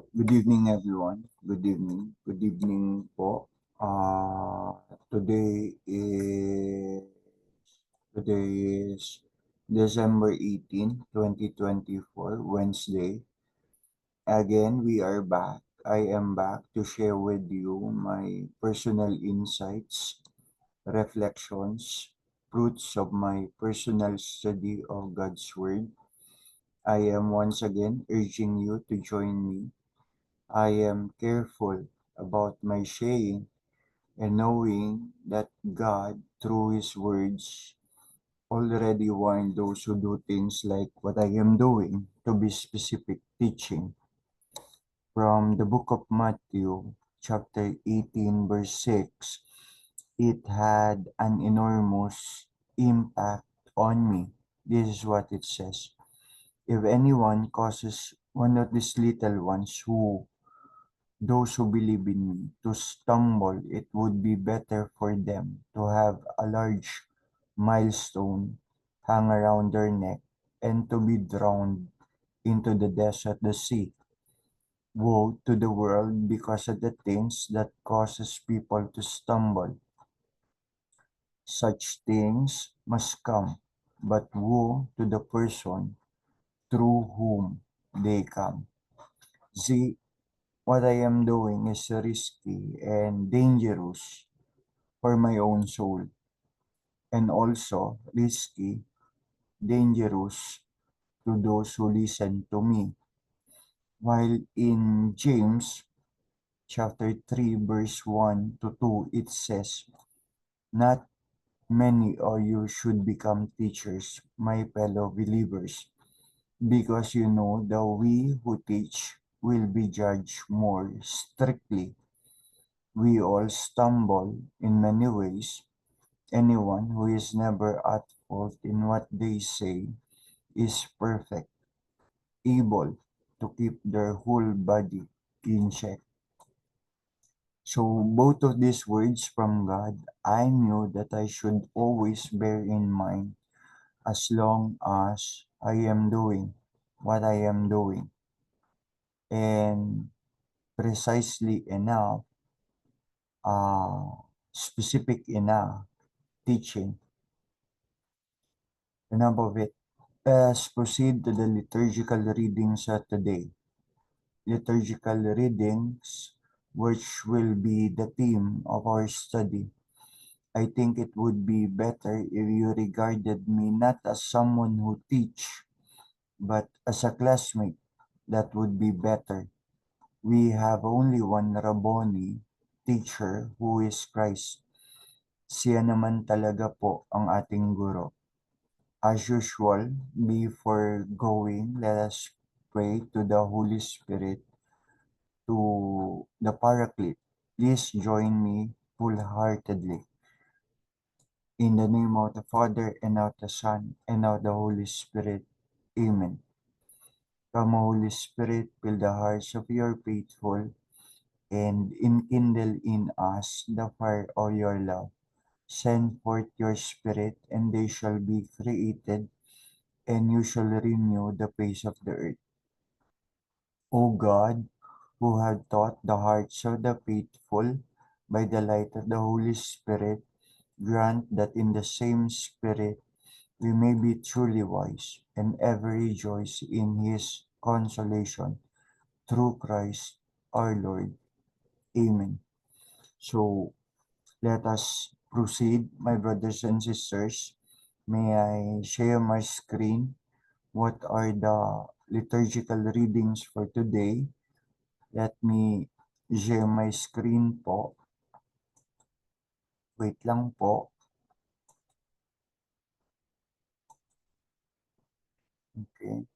Good evening, everyone. Good evening. Good evening po. Today is December 18, 2024, Wednesday. Again, we are back. I am back to share with you my personal insights, reflections, fruits of my personal study of God's Word. I am once again urging you to join me. I am careful about my sharing and knowing that God, through His words, already warned those who do things like what I am doing to be specific teaching. From the book of Matthew, chapter 18, verse 6, it had an enormous impact on me. This is what it says. If anyone causes one of these little ones those who believe in me to stumble, it would be better for them to have a large milestone hang around their neck and to be drowned into the depths of the sea. Woe to the world because of the things that causes people to stumble. Such things must come, but woe to the person through whom they come. See, what I am doing is risky and dangerous for my own soul, and also risky, dangerous to those who listen to me. While in James chapter 3 verse 1 to 2 it says, "Not many of you should become teachers, my fellow believers, because you know that we who teach will be judged more strictly. We all stumble in many ways. Anyone who is never at fault in what they say is perfect, able to keep their whole body in check." So both of these words from God, I knew that I should always bear in mind as long as I am doing what I am doing. And precisely enough, uh, specific enough teaching. Enough of it. Let's proceed to the liturgical readings today. Liturgical readings, which will be the theme of our study. I think it would be better if you regarded me not as someone who teach, but as a classmate. That would be better. We have only one Rabboni, teacher, who is Christ. Siya naman talaga po ang ating guro. As usual, before going, let us pray to the Holy Spirit, to the Paraclete. Please join me full-heartedly. In the name of the Father, and of the Son, and of the Holy Spirit. Amen. Come, Holy Spirit, fill the hearts of your faithful, and enkindle in us the fire of your love. Send forth your Spirit, and they shall be created, and you shall renew the face of the earth. O God, who have taught the hearts of the faithful by the light of the Holy Spirit, grant that in the same Spirit we may be truly wise and ever rejoice in His consolation through Christ our Lord. Amen. So let us proceed, my brothers and sisters. May I share my screen? What are the liturgical readings for today? Let me share my screen po. Wait lang po. Okay.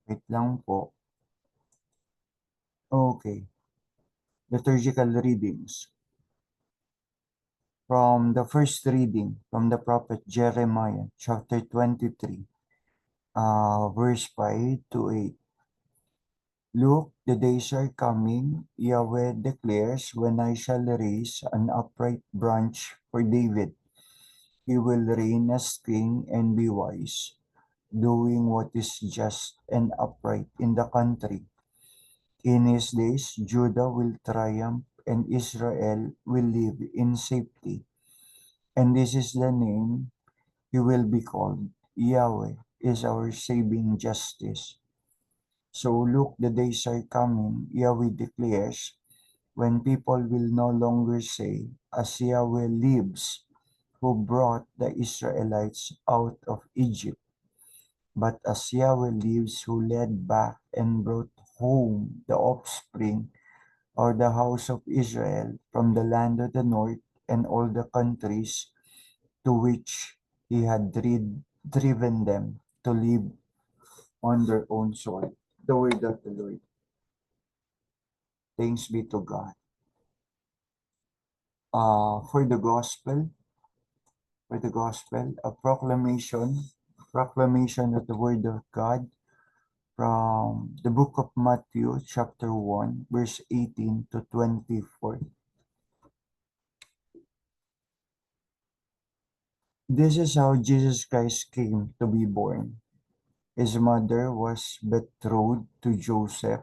Wait lang po. Okay. Liturgical readings. From the first reading from the prophet Jeremiah, chapter 23, verse 5 to 8. Look, the days are coming, Yahweh declares, when I shall raise an upright branch for David. He will reign as king and be wise. doing what is just and upright in the country. In his days, Judah will triumph and Israel will live in safety. And this is the name he will be called. Yahweh is our saving justice. So look, the days are coming, Yahweh declares, when people will no longer say, as Yahweh lives, who brought the Israelites out of Egypt, but as Yahweh lives, who led back and brought home the offspring or the house of Israel from the land of the north and all the countries to which he had driven them to live on their own soil. The word of the Lord. Thanks be to God. For the gospel, a proclamation of the word of God from the book of Matthew, chapter 1, verse 18 to 24. This is how Jesus Christ came to be born. His mother was betrothed to Joseph,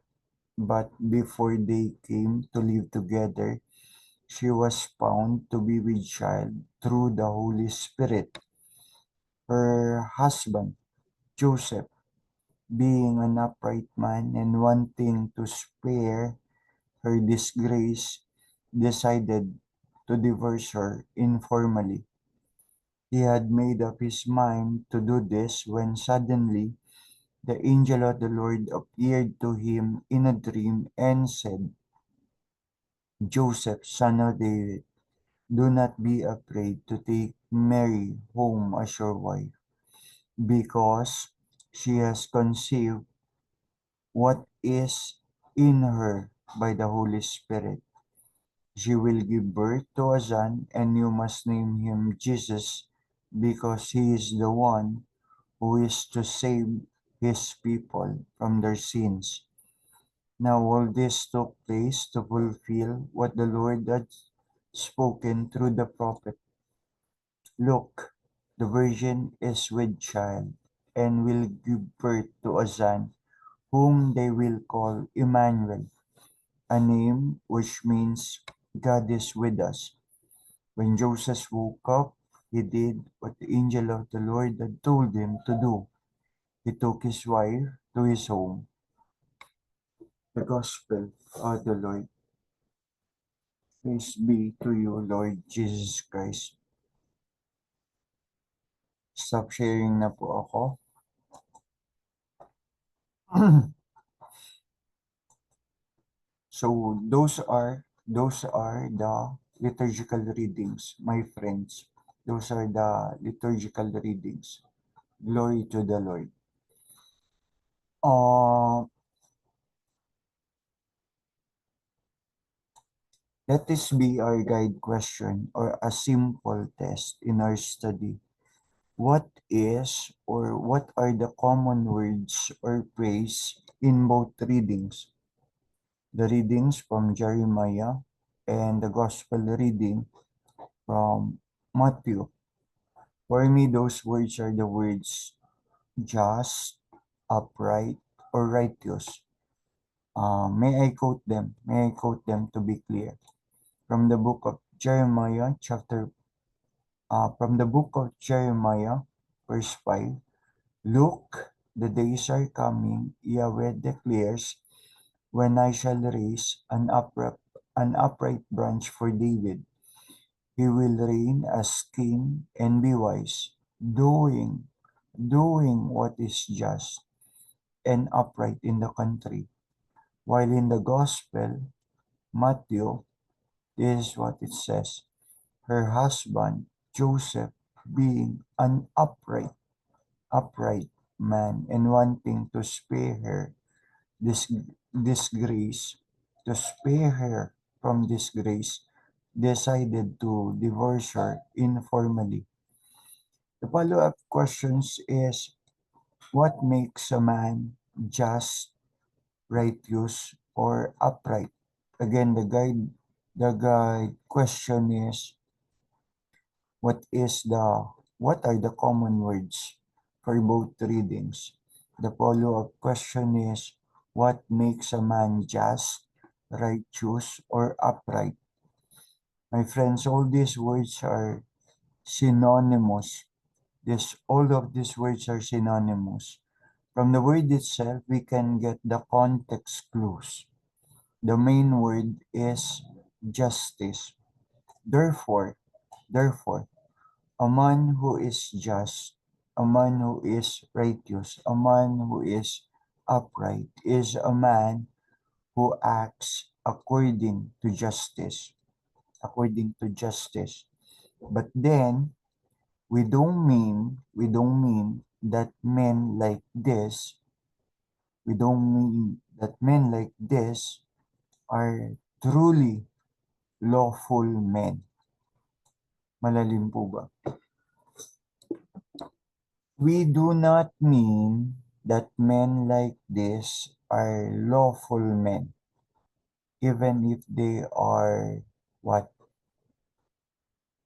but before they came to live together, she was found to be with child through the Holy Spirit. Her husband, Joseph, being an upright man and wanting to spare her disgrace, decided to divorce her informally. He had made up his mind to do this when suddenly the angel of the Lord appeared to him in a dream and said, Joseph, son of David, do not be afraid to take Mary home as your wife, because she has conceived what is in her by the Holy Spirit. She will give birth to a son, and you must name him Jesus, because he is the one who is to save his people from their sins. Now all this took place to fulfill what the Lord had spoken through the prophet. Look, the virgin is with child, and will give birth to a son, whom they will call Emmanuel, a name which means God is with us. When Joseph woke up, he did what the angel of the Lord had told him to do. He took his wife to his home. The Gospel of the Lord. Praise be to you, Lord Jesus Christ. Stop sharing na po ako. So those are the liturgical readings, my friends. Those are the liturgical readings. Glory to the Lord. Uh, Let this be our guide question or a simple test in our study. What is or what are the common words or praise in both readings? The readings from Jeremiah and the Gospel reading from Matthew. For me, those words are the words just, upright, or righteous. May I quote them? May I quote them to be clear? From the book of Jeremiah, from the book of Jeremiah, verse 5. Look, the days are coming, Yahweh declares, when I shall raise an upright branch for David. He will reign as king and be wise, doing what is just and upright in the country. While in the gospel, Matthew, this is what it says. Her husband, Joseph, being an upright man and wanting to spare her this disgrace, to spare her from disgrace, decided to divorce her informally. The follow-up questions is, what makes a man just, righteous, or upright? Again, the guide question is, what are the common words for both readings. The follow-up question is, what makes a man just, righteous, or upright? My friends, all these words are synonymous. All of these words are synonymous. From the word itself, we can get the context clues. The main word is justice. Therefore, therefore, a man who is just, a man who is righteous, a man who is upright is a man who acts according to justice. According to justice. But then we don't mean that men like this, we don't mean that men like this are truly lawful men. Malalim po ba? We do not mean that men like this are lawful men, even if they are what?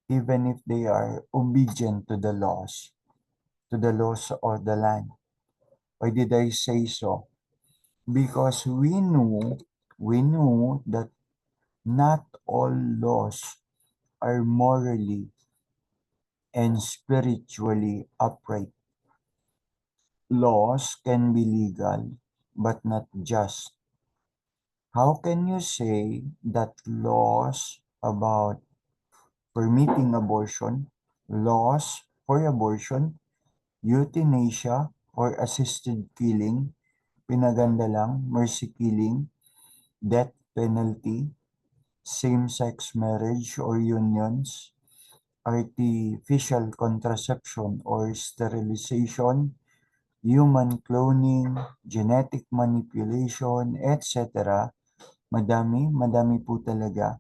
Even if they are obedient to the laws of the land. Why did I say so? Because we know that not all laws are morally and spiritually upright. Laws can be legal, but not just. How can you say that laws about permitting abortion, laws for abortion, euthanasia or assisted killing, pinaganda lang, mercy killing, death penalty, same-sex marriage or unions, artificial contraception or sterilization, human cloning, genetic manipulation, etc. Madami po talaga,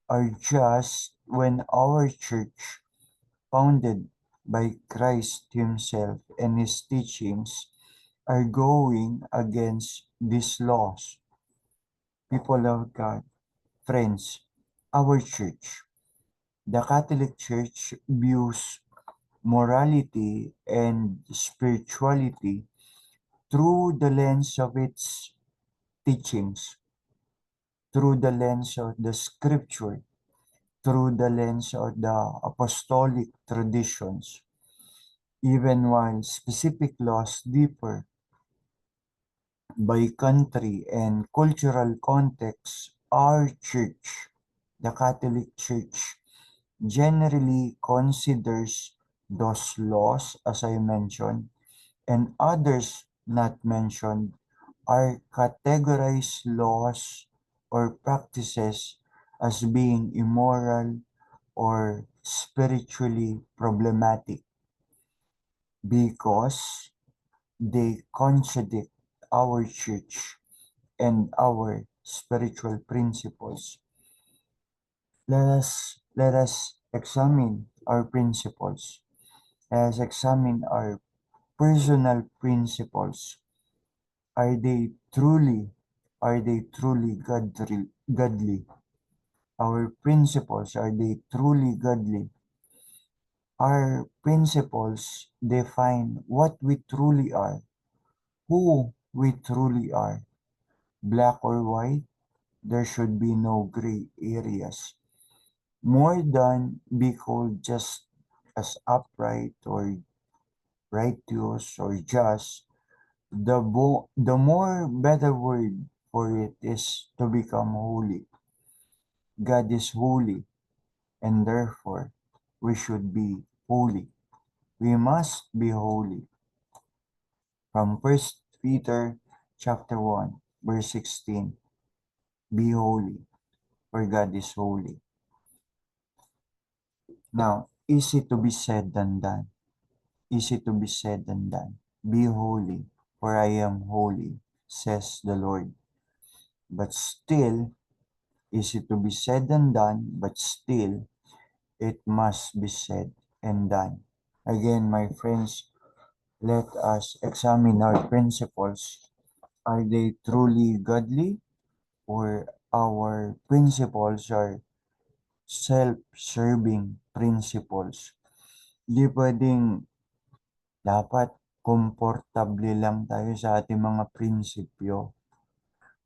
are just when our church, founded by Christ Himself and His teachings, are going against these laws. People of God, friends, our church, the Catholic Church, views morality and spirituality through the lens of its teachings, through the lens of the scripture, through the lens of the apostolic traditions. Even while specific laws differ by country and cultural context, our church, the Catholic Church, generally considers those laws, as I mentioned, and others not mentioned, are categorized laws or practices as being immoral or spiritually problematic because they contradict our church and our spiritual principles. Let us examine our principles. Let us examine our personal principles. Are they truly godly? Our principles, are they truly godly? Our principles define what we truly are, who we truly are. Black or white, there should be no gray areas. More than be called just as upright or righteous or just, the more better word for it is to become holy. God is holy, and therefore we should be holy. We must be holy. From 1 Peter chapter 1, verse 16, be holy, for God is holy. Now, easy to be said than done. Easy to be said than done. Be holy, for I am holy, says the Lord. But still, easy to be said and done, but still, it must be said and done. Again, my friends, let us examine our principles. Are they truly godly, or our principles are self-serving principles? Di pwedeng dapat komportable lang tayo sa ating mga prinsipyo.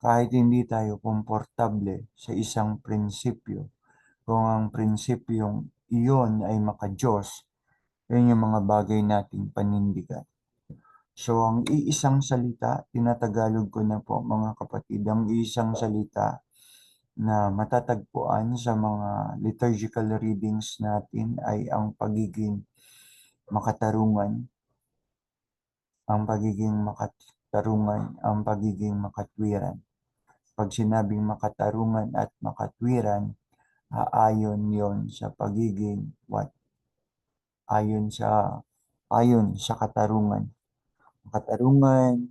Kahit hindi tayo komportable sa isang prinsipyo, kung ang prinsipyong iyon ay maka-Diyos, yun yung mga bagay nating panindigan. So, ang iisang salita, tinatagalog ko na po mga kapatid, ang iisang salita na matatagpuan sa mga liturgical readings natin ay ang pagiging makatarungan, ang pagiging makatwiran. Pag sinabing makatarungan at makatwiran, aayon yon sa pagiging what? Ayon sa katarungan. Makatarungan,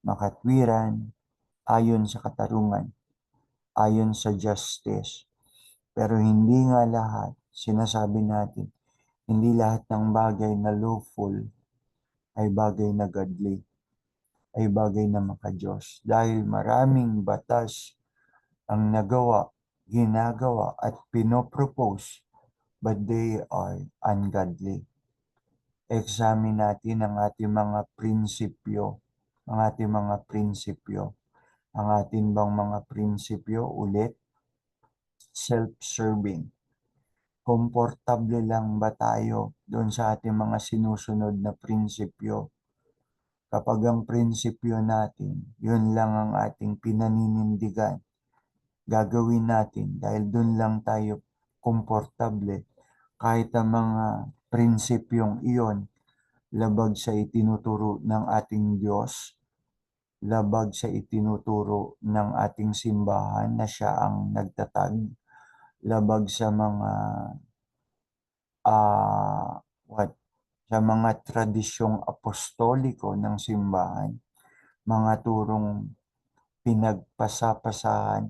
makatwiran, ayon sa katarungan, ayon sa justice. Pero hindi nga lahat, sinasabi natin, hindi lahat ng bagay na lawful ay bagay na godly, ay bagay na maka-Diyos. Dahil maraming batas ang ginagawa at pinopropose, but they are ungodly. Examine natin ang ating mga prinsipyo, ang ating mga prinsipyo. Ang ating bang mga prinsipyo ulit, self-serving. Komportable lang ba tayo doon sa ating mga sinusunod na prinsipyo? Kapag ang prinsipyo natin, yun lang ang ating pinaninindigan, gagawin natin dahil doon lang tayo komportable. Kahit ang mga prinsipyong iyon, labag sa itinuturo ng ating Diyos, labag sa itinuturo ng ating simbahan na siya ang nagtatag, labag sa mga what sa mga tradisyong apostoliko ng simbahan, mga turong pinagpasapasahan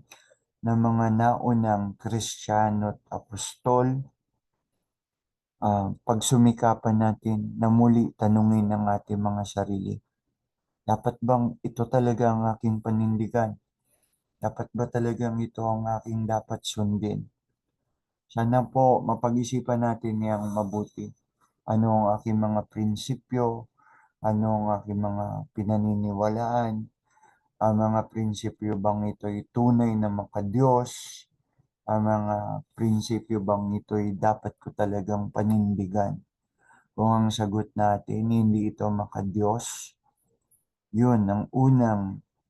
ng mga naunang Kristiyano at apostol. Pagsumikapan natin na muli tanungin ang ating mga sarili. Dapat bang ito talaga ang aking panindigan? Dapat ba talagang ito ang aking dapat sundin? Sana po mapag-isipan natin yang mabuti. Ano ang aking mga prinsipyo? Ano ang aking mga pinaniniwalaan? Ang mga prinsipyo bang ito'y tunay na maka-Diyos? Ang mga prinsipyo bang ito'y dapat ko talagang panindigan? Kung ang sagot natin hindi ito maka-Diyos, yun ang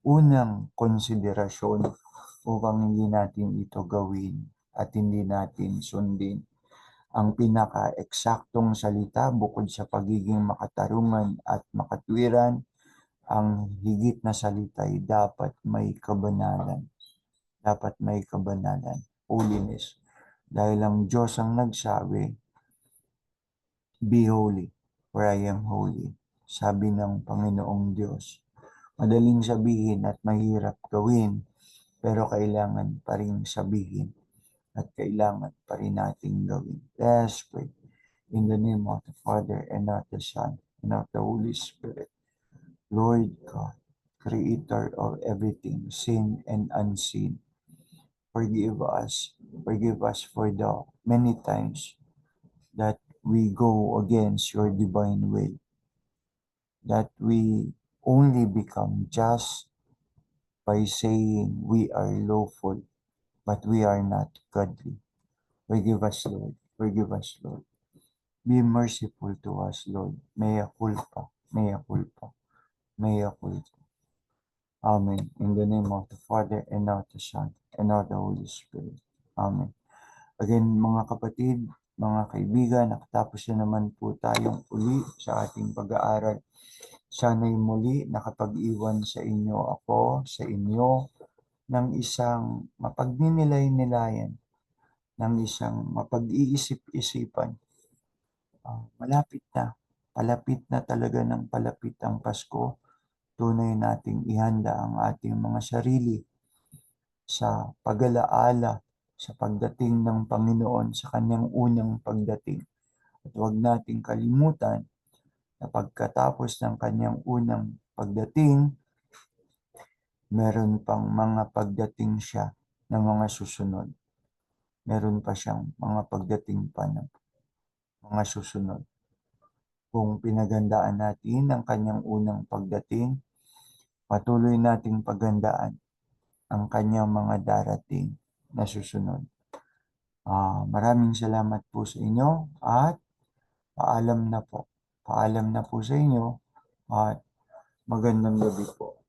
unang konsiderasyon upang hindi natin ito gawin at hindi natin sundin. Ang pinaka-eksaktong salita bukod sa pagiging makatarungan at makatwiran, ang higit na salita ay dapat may kabanalan. Dapat may kabanalan, holiness. Dahil ang Diyos ang nagsabi, be holy, for I am holy. Sabi ng Panginoong Diyos. Madaling sabihin at mahirap gawin, pero kailangan pa rin sabihin at kailangan pa rin natin gawin. Let's pray. In the name of the Father, and of the Son, and of the Holy Spirit. Lord God, Creator of everything, seen and unseen, forgive us for the many times that we go against your divine will, that we only become just by saying we are lawful, but we are not godly. Forgive us, Lord. Forgive us, Lord. Be merciful to us, Lord. Mea culpa, mea culpa, mea culpa. Amen. In the name of the Father, and of the Son, and of the Holy Spirit. Amen. Again, mga kapatid, mga kaibigan, nakatapos na naman po tayong uli sa ating pag-aaral. Sana'y muli nakapag-iwan sa inyo ako, sa inyo, ng isang mapagninilay-nilayan, ng isang mapag-iisip-isipan. Malapit na, palapit na talaga ng palapit ang Pasko. Tunay nating ihanda ang ating mga sarili sa pag-alaala sa pagdating ng Panginoon sa kanyang unang pagdating. At huwag nating kalimutan na pagkatapos ng kanyang unang pagdating, meron pang mga pagdating siya ng mga susunod. Meron pa siyang mga pagdating pa ng mga susunod. Kung pinagandaan natin ang kanyang unang pagdating, patuloy nating pagandaan ang kanyang mga darating na susunod. Maraming salamat po sa inyo at paalam na po. Paalam na po sa inyo at magandang gabi po.